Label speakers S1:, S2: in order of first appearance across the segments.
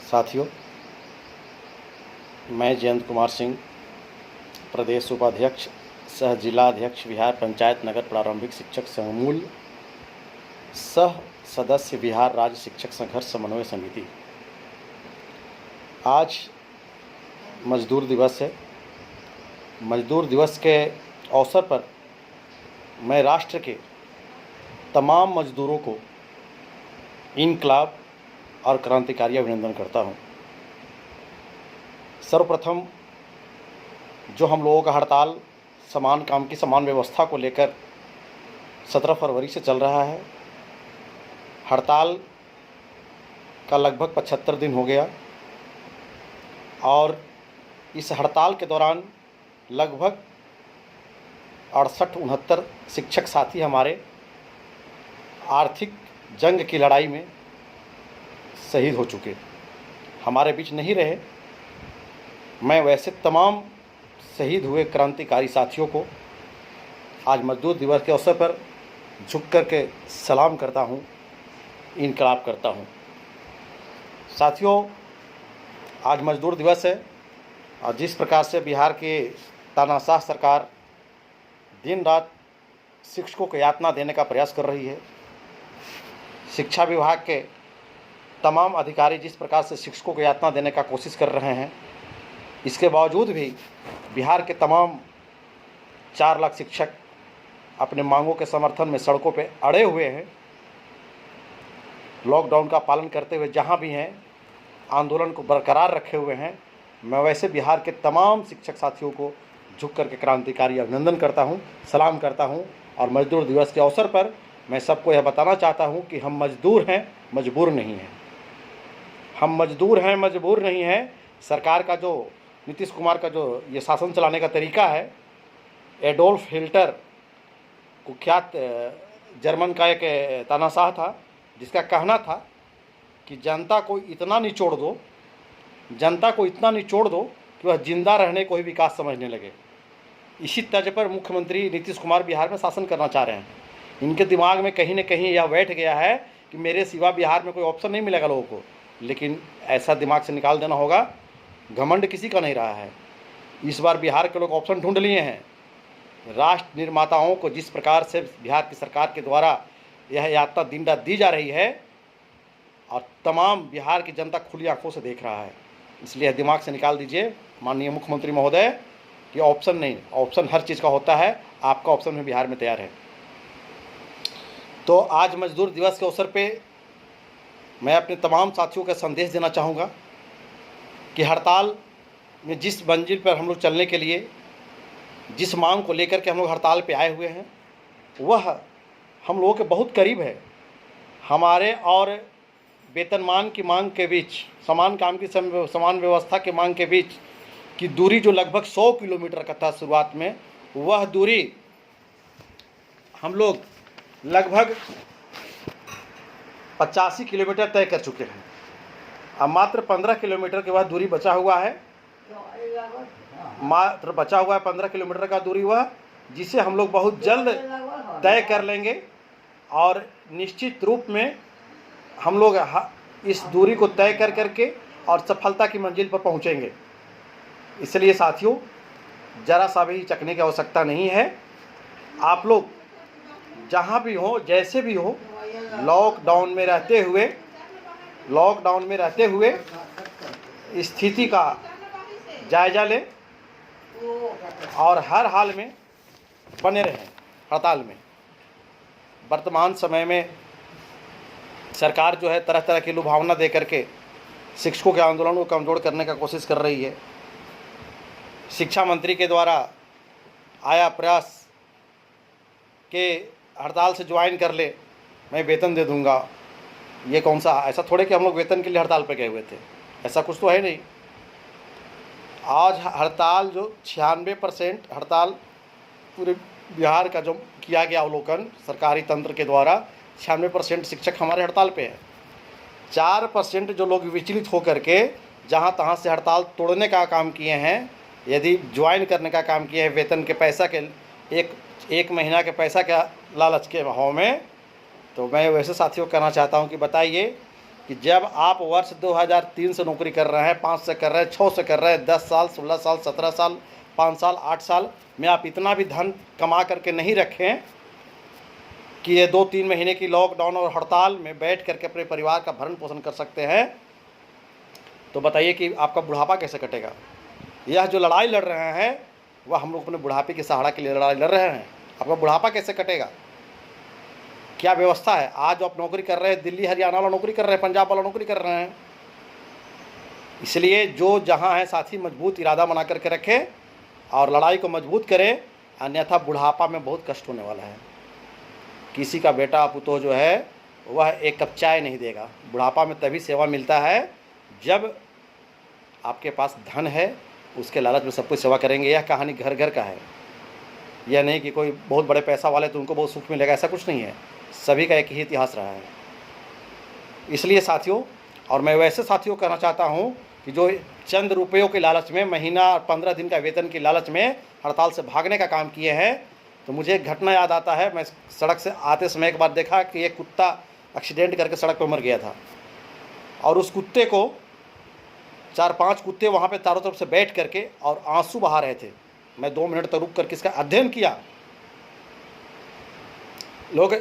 S1: साथियों, मैं जयंत कुमार सिंह, प्रदेश उपाध्यक्ष सह जिलाध्यक्ष बिहार पंचायत नगर प्रारंभिक शिक्षक संघमूल, सह सदस्य बिहार राज्य शिक्षक संघर्ष समन्वय समिति। आज मजदूर दिवस है। मजदूर दिवस के अवसर पर मैं राष्ट्र के तमाम मजदूरों को इनकलाब और क्रांतिकारी अभिनंदन करता हूं। सर्वप्रथम जो हम लोगों का हड़ताल समान काम की समान व्यवस्था को लेकर 17 फरवरी से चल रहा है, हड़ताल का लगभग 75 दिन हो गया और इस हड़ताल के दौरान लगभग 68-69 शिक्षक साथी हमारे आर्थिक जंग की लड़ाई में शहीद हो चुके, हमारे बीच नहीं रहे। मैं वैसे तमाम शहीद हुए क्रांतिकारी साथियों को आज मजदूर दिवस के अवसर पर झुक कर के सलाम करता हूं, इनकलाब करता हूं। साथियों, आज मजदूर दिवस है और जिस प्रकार से बिहार की तानाशाह सरकार दिन रात शिक्षकों को यातना देने का प्रयास कर रही है, शिक्षा विभाग के तमाम अधिकारी जिस प्रकार से शिक्षकों को यातना देने का कोशिश कर रहे हैं, इसके बावजूद भी बिहार के तमाम 4 लाख शिक्षक अपने मांगों के समर्थन में सड़कों पर अड़े हुए हैं। लॉकडाउन का पालन करते हुए जहां भी हैं, आंदोलन को बरकरार रखे हुए हैं। मैं वैसे बिहार के तमाम शिक्षक साथियों को झुक करके क्रांतिकारी अभिनंदन करता हूं, सलाम करता हूं। और मजदूर दिवस के अवसर पर मैं सबको यह बताना चाहता हूं कि हम मजदूर हैं, मजबूर नहीं हैं। हम मजदूर हैं, मजबूर नहीं हैं। सरकार का जो नीतीश कुमार का जो ये शासन चलाने का तरीका है, एडोल्फ हिटलर कुख्यात जर्मन का एक तानाशाह था, जिसका कहना था कि जनता को इतना निचोड़ दो, जनता को इतना निचोड़ दो कि वह जिंदा रहने को ही विकास समझने लगे। इसी तर्ज पर मुख्यमंत्री नीतीश कुमार बिहार में शासन करना चाह रहे हैं। इनके दिमाग में कहीं न कहीं यह बैठ गया है कि मेरे सिवा बिहार में कोई ऑप्शन नहीं मिलेगा लोगों को, लेकिन ऐसा दिमाग से निकाल देना होगा। घमंड किसी का नहीं रहा है। इस बार बिहार के लोग ऑप्शन ढूंढ लिए हैं। राष्ट्र निर्माताओं को जिस प्रकार से बिहार की सरकार के द्वारा यह यात्रा दिन रात दी जा रही है और तमाम बिहार की जनता खुली आंखों से देख रहा है, इसलिए दिमाग से निकाल दीजिए माननीय मुख्यमंत्री महोदय कि ऑप्शन नहीं, ऑप्शन हर चीज़ का होता है। आपका ऑप्शन में बिहार में तैयार है। तो आज मजदूर दिवस के अवसर पे मैं अपने तमाम साथियों का संदेश देना चाहूँगा कि हड़ताल में जिस मंजिल पर हम लोग चलने के लिए, जिस मांग को लेकर के हम लोग हड़ताल पे आए हुए हैं, वह हम लोगों के बहुत करीब है। हमारे और वेतनमान की मांग के बीच, समान काम की समान व्यवस्था के मांग के बीच की दूरी जो लगभग 100 किलोमीटर का था शुरुआत में, वह दूरी हम लोग लगभग 85 किलोमीटर तय कर चुके हैं। अब मात्र 15 किलोमीटर के बाद दूरी बचा हुआ है, मात्र बचा हुआ है 15 किलोमीटर का दूरी वह, जिसे हम लोग बहुत जल्द तय कर लेंगे और निश्चित रूप में हम लोग इस दूरी को तय कर करके और सफलता की मंजिल पर पहुंचेंगे। इसलिए साथियों, ज़रा सा भी चकने की आवश्यकता नहीं है। आप लोग जहां भी हो, जैसे भी हो, लॉकडाउन में रहते हुए स्थिति का जायजा लें और हर हाल में बने रहें हड़ताल में। वर्तमान समय में सरकार जो है तरह तरह की लुभावना दे करके शिक्षकों के आंदोलन को कमज़ोर करने का कोशिश कर रही है। शिक्षा मंत्री के द्वारा आया प्रयास के हड़ताल से ज्वाइन कर ले, मैं वेतन दे दूंगा। ये कौन सा, ऐसा थोड़े कि हम लोग वेतन के लिए हड़ताल पर गए हुए थे, ऐसा कुछ तो है नहीं। आज हड़ताल जो 96% हड़ताल पूरे बिहार का जो किया गया अवलोकन सरकारी तंत्र के द्वारा, 96% शिक्षक हमारे हड़ताल पे हैं। 4% जो लोग विचलित होकर के जहाँ तहाँ से हड़ताल तोड़ने का काम किए हैं, यदि ज्वाइन करने का काम किए हैं वेतन के पैसा के एक महीना के पैसा के लालच के भाव में, तो मैं वैसे साथियों को कहना चाहता हूं कि बताइए कि जब आप वर्ष 2003 से नौकरी कर रहे हैं, 5 से कर रहे हैं, 6 से कर रहे हैं, 10 साल, 16 साल, 17 साल, 5 साल, 8 साल में आप इतना भी धन कमा करके नहीं रखें कि ये 2-3 महीने की लॉकडाउन और हड़ताल में बैठ करके अपने परिवार का भरण पोषण कर सकते हैं, तो बताइए कि आपका बुढ़ापा कैसे कटेगा। यह जो लड़ाई लड़ रहे हैं वह हम लोग अपने बुढ़ापे की सहारा के लिए लड़ाई लड़ रहे हैं। आपका बुढ़ापा कैसे कटेगा, क्या व्यवस्था है। आज आप नौकरी कर रहे हैं, दिल्ली हरियाणा वाला नौकरी कर रहे हैं, पंजाब वाला नौकरी कर रहे हैं। इसलिए जो जहाँ है साथी मजबूत इरादा बना करके रखें और लड़ाई को मजबूत करें, अन्यथा बुढ़ापा में बहुत कष्ट होने वाला है। किसी का बेटा पुतोह जो है वह एक कप चाय नहीं देगा। बुढ़ापा में तभी सेवा मिलता है जब आपके पास धन है, उसके लालच में सब कुछ सेवा करेंगे। यह कहानी घर घर का है, यह नहीं कि कोई बहुत बड़े पैसा वाले तो उनको बहुत सुख मिलेगा, ऐसा कुछ नहीं है। सभी का एक ही इतिहास रहा है। इसलिए साथियों, और मैं वैसे साथियों कहना चाहता हूँ कि जो चंद रुपयों के लालच में, महीना 15 दिन का वेतन की लालच में हड़ताल से भागने का काम किए हैं, तो मुझे एक घटना याद आता है। मैं सड़क से आते समय एक बार देखा कि एक कुत्ता एक्सीडेंट करके सड़क पर मर गया था, और उस कुत्ते को 4-5 कुत्ते वहाँ पे चारों तरफ से बैठ करके और आंसू बहा रहे थे। मैं 2 मिनट तक रुक करके इसका अध्ययन किया। लोग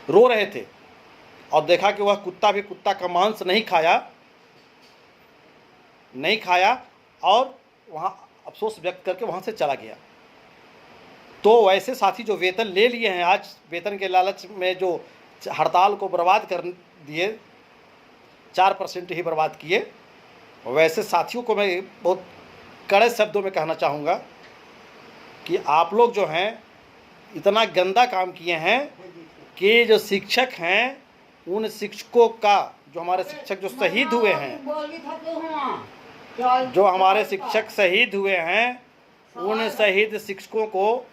S1: रो रहे थे और देखा कि वह कुत्ता भी कुत्ता का मांस नहीं खाया और वहाँ अफसोस व्यक्त करके वहाँ से चला गया। तो वैसे साथी जो वेतन ले लिए हैं, आज वेतन के लालच में जो हड़ताल को बर्बाद कर दिए, 4% ही बर्बाद किए, वैसे साथियों को मैं बहुत कड़े शब्दों में कहना चाहूँगा कि आप लोग जो हैं इतना गंदा काम किए हैं कि जो शिक्षक हैं, उन शिक्षकों का, जो हमारे शिक्षक जो शहीद हुए हैं, जो हमारे शिक्षक शहीद हुए हैं, उन शहीद शिक्षकों को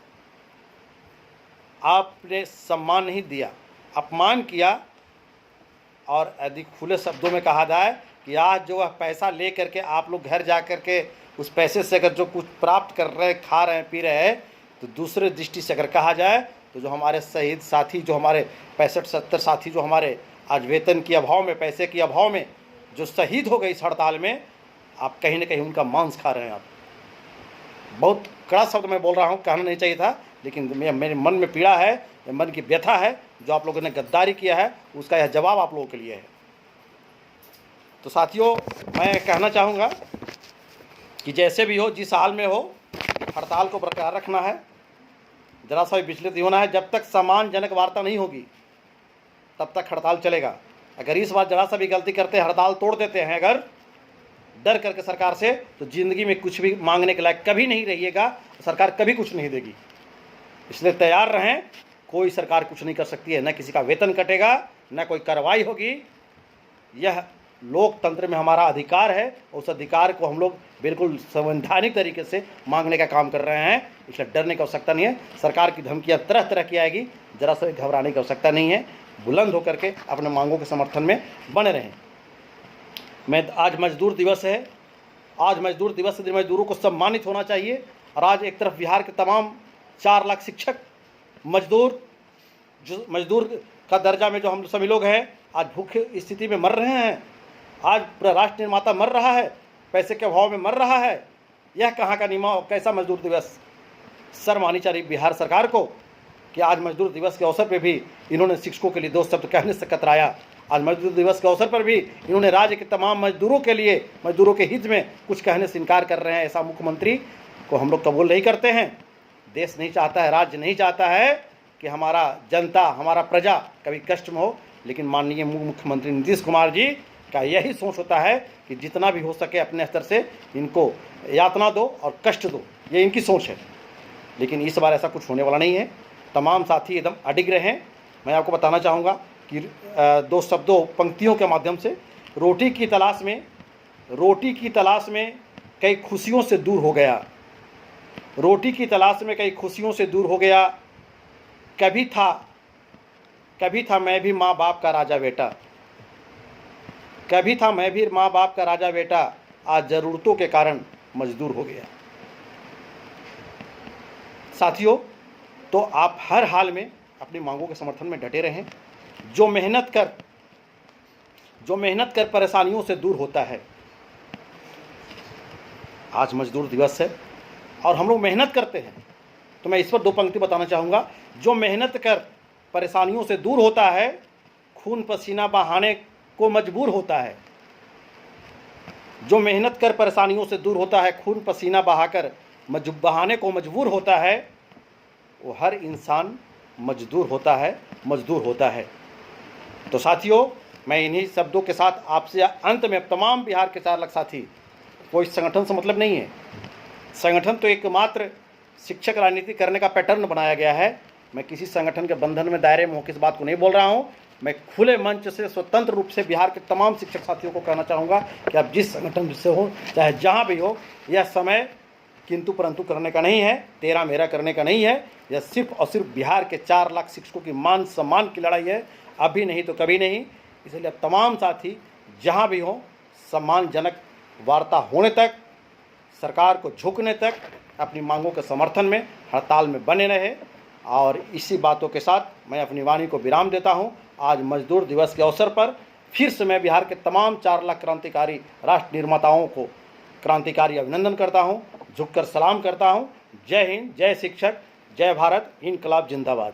S1: आपने सम्मान नहीं दिया, अपमान किया। और यदि खुले शब्दों में कहा जाए कि आज जो वह पैसा ले करके आप लोग घर जा कर के उस पैसे से अगर जो कुछ प्राप्त कर रहे हैं, खा रहे हैं, पी रहे हैं, तो दूसरे दृष्टि से अगर कहा जाए तो जो हमारे शहीद साथी, जो हमारे 65-70 साथी जो हमारे आज वेतन के अभाव में, पैसे के अभाव में जो शहीद हो गए इस हड़ताल में, आप कहीं ना कहीं उनका मांस खा रहे हैं। आप बहुत कड़ा शब्द मैं बोल रहा हूँ, कहना नहीं चाहिए था, लेकिन मेरे मन में पीड़ा है, मन की व्यथा है। जो आप लोगों ने गद्दारी किया है उसका यह जवाब आप लोगों के लिए है। तो साथियों, मैं कहना चाहूँगा कि जैसे भी हो, जिस हाल में हो, हड़ताल को बरकरार रखना है, जरा सा भी विचलित नहीं होना है। जब तक सम्मानजनक वार्ता नहीं होगी तब तक हड़ताल चलेगा। अगर इस बार जरा सा भी गलती करते हैं, हड़ताल तोड़ देते हैं अगर डर करके सरकार से, तो ज़िंदगी में कुछ भी मांगने के लायक कभी नहीं रहिएगा, सरकार कभी कुछ नहीं देगी। इसलिए तैयार रहें, कोई सरकार कुछ नहीं कर सकती है, न किसी का वेतन कटेगा, न कोई कार्रवाई होगी। यह लोकतंत्र में हमारा अधिकार है, उस अधिकार को हम लोग बिल्कुल संवैधानिक तरीके से मांगने का काम कर रहे हैं। इसलिए डरने की आवश्यकता नहीं है। सरकार की धमकियां तरह तरह की आएगी, जरा सा घबराने की आवश्यकता नहीं है। बुलंद होकर के अपने मांगों के समर्थन में बने रहें। आज मजदूर दिवस है, आज मजदूर दिवस के दिन मजदूरों को सम्मानित होना चाहिए। और आज एक तरफ बिहार के तमाम 4 लाख शिक्षक, मजदूर, जो मजदूर का दर्जा में जो हम सभी लोग हैं, आज भूखे स्थिति में मर रहे हैं। आज पूरा राष्ट्र निर्माता मर रहा है, पैसे के अभाव में मर रहा है। यह कहाँ का नियम, कैसा मजदूर दिवस। शर्म आनी चाहिए बिहार सरकार को कि आज मजदूर दिवस के अवसर पर भी इन्होंने शिक्षकों के लिए 2 शब्द कहने से कतराया। आज मजदूर दिवस के अवसर पर भी इन्होंने राज्य के तमाम मजदूरों के लिए, मजदूरों के हित में कुछ कहने से इनकार कर रहे हैं। ऐसा मुख्यमंत्री को हम लोग कबूल नहीं करते हैं। देश नहीं चाहता है, राज्य नहीं चाहता है कि हमारा जनता, हमारा प्रजा कभी कष्ट में हो। लेकिन माननीय मुख्यमंत्री नीतीश कुमार जी का यही सोच होता है कि जितना भी हो सके अपने स्तर से इनको यातना दो और कष्ट दो, ये इनकी सोच है। लेकिन इस बार ऐसा कुछ होने वाला नहीं है। तमाम साथी एकदम अडिग रहें। मैं आपको बताना चाहूँगा कि 2 शब्दों, पंक्तियों के माध्यम से, रोटी की तलाश में कई खुशियों से दूर हो गया। रोटी की तलाश में कई खुशियों से दूर हो गया। कभी था मैं भी माँ बाप का राजा बेटा। कभी था मैं भी माँ बाप का राजा बेटा, आज ज़रूरतों के कारण मजदूर हो गया। साथियों, तो आप हर हाल में अपनी मांगों के समर्थन में डटे रहें। जो जो मेहनत कर परेशानियों से दूर होता है। आज मजदूर दिवस है और हम लोग मेहनत करते हैं, तो मैं इस पर 2 पंक्ति बताना चाहूँगा। जो मेहनत कर परेशानियों से दूर होता है, खून पसीना बहाने को मजबूर होता है। जो मेहनत कर परेशानियों से दूर होता है, खून पसीना बहाकर बहाने को मजबूर होता है, वो हर इंसान मजदूर होता है। तो साथियों, मैं इन्हीं शब्दों के साथ आपसे अंत में तमाम बिहार के 4 लाख साथी, कोई संगठन से मतलब नहीं है। संगठन तो एकमात्र शिक्षक राजनीति करने का पैटर्न बनाया गया है। मैं किसी संगठन के बंधन में दायरे में होकर इस बात को नहीं बोल रहा हूँ। मैं खुले मंच से स्वतंत्र रूप से बिहार के तमाम शिक्षक साथियों को कहना चाहूँगा कि आप जिस संगठन से हो, चाहे जहाँ भी हो, यह समय किंतु परंतु करने का नहीं है, तेरा मेरा करने का नहीं है। यह सिर्फ और सिर्फ बिहार के 4 लाख शिक्षकों की मान सम्मान की लड़ाई है, अभी नहीं तो कभी नहीं। इसलिए तमाम साथी जहाँ भी हों, सम्मानजनक वार्ता होने तक, सरकार को झुकने तक अपनी मांगों के समर्थन में हड़ताल में बने रहे। और इसी बातों के साथ मैं अपनी वाणी को विराम देता हूं। आज मजदूर दिवस के अवसर पर फिर से मैं बिहार के तमाम 4 लाख क्रांतिकारी राष्ट्र निर्माताओं को क्रांतिकारी अभिनंदन करता हूं, झुककर सलाम करता हूं। जय हिंद, जय शिक्षक, जय भारत, इनकलाब जिंदाबाद।